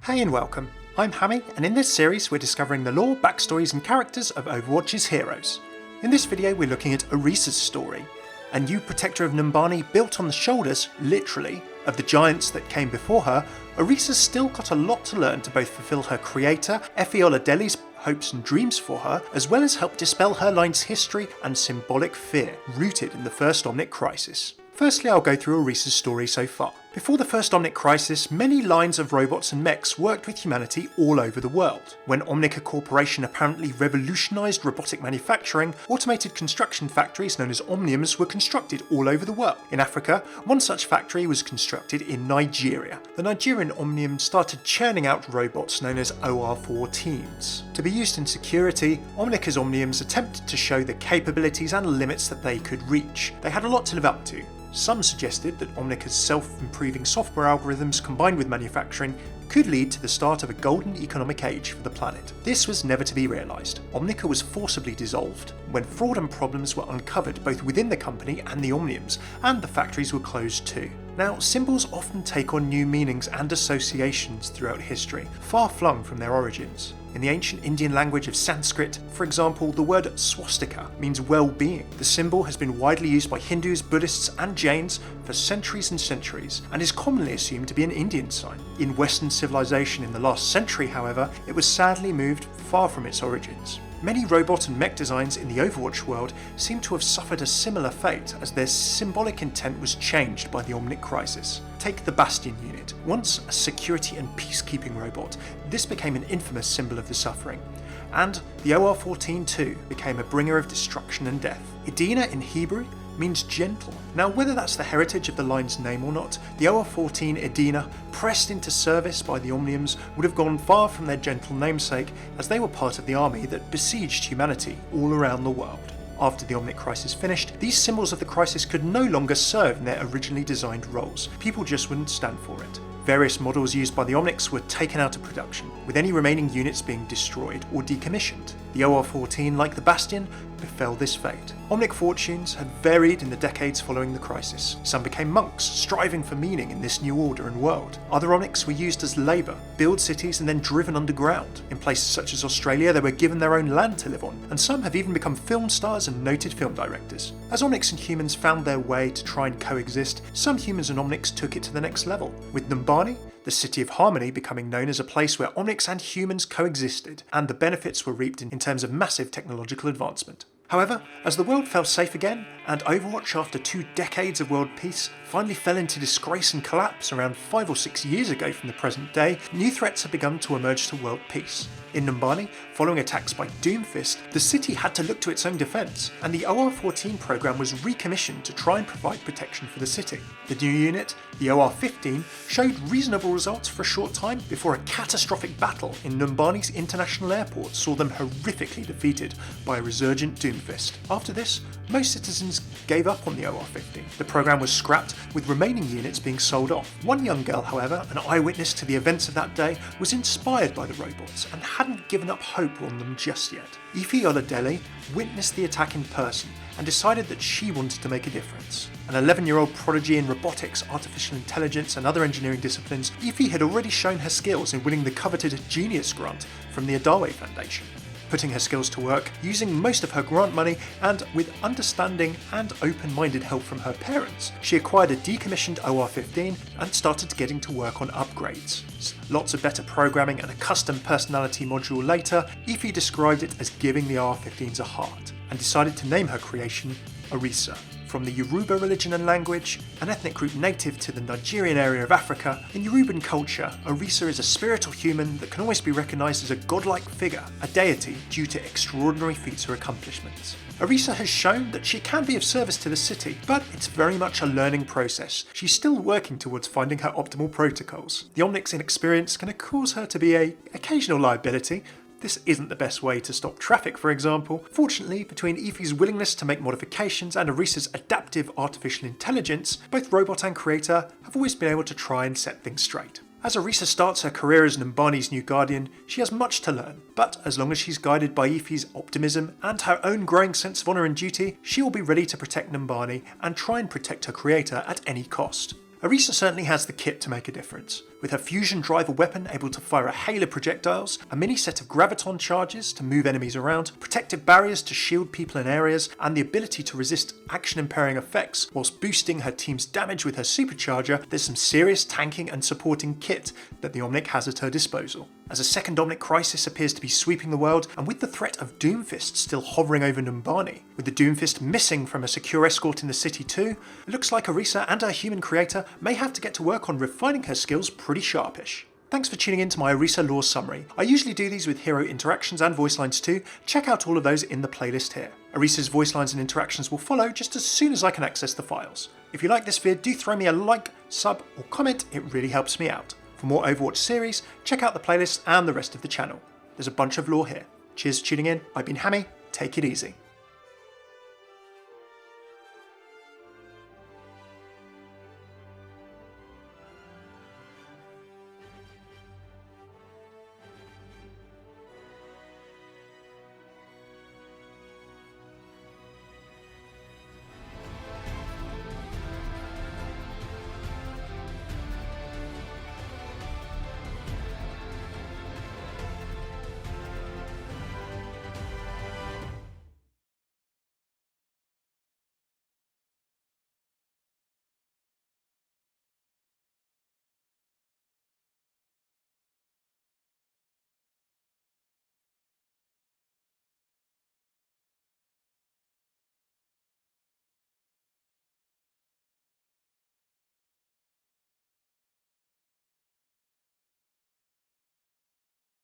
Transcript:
Hey and welcome, I'm Hammeh, and in this series we're discovering the lore, backstories and characters of Overwatch's heroes. In this video we're looking at Arisa's story, a new protector of Numbani built on the shoulders, literally, of the giants that came before her. Arisa's still got a lot to learn to both fulfill her creator, Oladere's hopes and dreams for her, as well as help dispel her line's history and symbolic fear, rooted in the first Omnic Crisis. Firstly, I'll go through Arisa's story so far. Before the first Omnic Crisis, many lines of robots and mechs worked with humanity all over the world. When Omnica Corporation apparently revolutionised robotic manufacturing, automated construction factories known as Omiums were constructed all over the world. In Africa, one such factory was constructed in Nigeria. The Nigerian Omnium started churning out robots known as OR-14s. To be used in security, Omnica's Omniums attempted to show the capabilities and limits that they could reach. They had a lot to live up to. Some suggested that Omnica's self-improving software algorithms combined with manufacturing could lead to the start of a golden economic age for the planet. This was never to be realised. Omnica was forcibly dissolved when fraud and problems were uncovered both within the company and the Omniums, and the factories were closed too. Now, symbols often take on new meanings and associations throughout history, far-flung from their origins. In the ancient Indian language of Sanskrit, for example, the word swastika means well-being. The symbol has been widely used by Hindus, Buddhists and Jains for centuries and centuries, and is commonly assumed to be an Indian sign. In Western civilization in the last century, however, it was sadly moved far from its origins. Many robot and mech designs in the Overwatch world seem to have suffered a similar fate as their symbolic intent was changed by the Omnic Crisis. Take the Bastion unit. Once a security and peacekeeping robot, this became an infamous symbol of the suffering. And the OR-14 too became a bringer of destruction and death. Edina in Hebrew means gentle. Now, whether that's the heritage of the line's name or not, the OR-14 Edina, pressed into service by the Omniums, would have gone far from their gentle namesake, as they were part of the army that besieged humanity all around the world. After the Omnic Crisis finished, these symbols of the crisis could no longer serve in their originally designed roles. People just wouldn't stand for it. Various models used by the Omnics were taken out of production, with any remaining units being destroyed or decommissioned. The OR-14, like the Bastion, befell this fate. Omnic fortunes had varied in the decades following the crisis. Some became monks, striving for meaning in this new order and world. Other Omnics were used as labour, build cities and then driven underground. In places such as Australia, they were given their own land to live on, and some have even become film stars and noted film directors. As Omnics and humans found their way to try and coexist, some humans and Omnics took it to the next level, with Numbani, the city of Harmony, becoming known as a place where Omnics and humans coexisted, and the benefits were reaped in terms of massive technological advancement. However, as the world fell safe again, and Overwatch, after 2 decades of world peace, finally fell into disgrace and collapse around 5 or 6 years ago from the present day, new threats have begun to emerge to world peace. In Numbani, following attacks by Doomfist, the city had to look to its own defence, and the OR-14 programme was recommissioned to try and provide protection for the city. The new unit, the OR-15, showed reasonable results for a short time before a catastrophic battle in Numbani's international airport saw them horrifically defeated by a resurgent Doomfist. After this, most citizens gave up on the OR-15. The programme was scrapped, with remaining units being sold off. One young girl, however, an eyewitness to the events of that day, was inspired by the robots and hadn't given up hope on them just yet. Oladere witnessed the attack in person and decided that she wanted to make a difference. An 11-year-old prodigy in robotics, artificial intelligence and other engineering disciplines, had already shown her skills in winning the coveted Genius Grant from the Adawe Foundation. Putting her skills to work, using most of her grant money, and with understanding and open-minded help from her parents, she acquired a decommissioned OR-15 and started getting to work on upgrades. Lots of better programming and a custom personality module later, Ify described it as giving the OR-15s a heart, and decided to name her creation Arisa. From the Yoruba religion and language, an ethnic group native to the Nigerian area of Africa, in Yoruban culture, Arisa is a spiritual human that can always be recognised as a godlike figure, a deity due to extraordinary feats or accomplishments. Arisa has shown that she can be of service to the city, but it's very much a learning process. She's still working towards finding her optimal protocols. The Omnic's inexperience can cause her to be an occasional liability. This isn't the best way to stop traffic, for example. Fortunately, between Ify's willingness to make modifications and Arisa's adaptive artificial intelligence, both robot and creator have always been able to try and set things straight. As Arisa starts her career as Numbani's new guardian, she has much to learn, but as long as she's guided by Ify's optimism and her own growing sense of honour and duty, she will be ready to protect Numbani and try and protect her creator at any cost. Arisa certainly has the kit to make a difference, with her fusion driver weapon able to fire a hail of projectiles, a mini set of graviton charges to move enemies around, protective barriers to shield people in areas, and the ability to resist action impairing effects whilst boosting her team's damage with her supercharger. There's some serious tanking and supporting kit that the Omnic has at her disposal. As a second Omnic Crisis appears to be sweeping the world, and with the threat of Doomfist still hovering over Numbani, with the Doomfist missing from a secure escort in the city too, it looks like Arisa and her human creator may have to get to work on refining her skills pretty sharpish. Thanks for tuning in to my Arisa lore summary. I usually do these with hero interactions and voice lines too. Check out all of those in the playlist here. Arisa's voice lines and interactions will follow just as soon as I can access the files. If you like this vid, do throw me a like, sub or comment, it really helps me out. For more Overwatch series, check out the playlist and the rest of the channel. There's a bunch of lore here. Cheers for tuning in, I've been Hammeh, take it easy.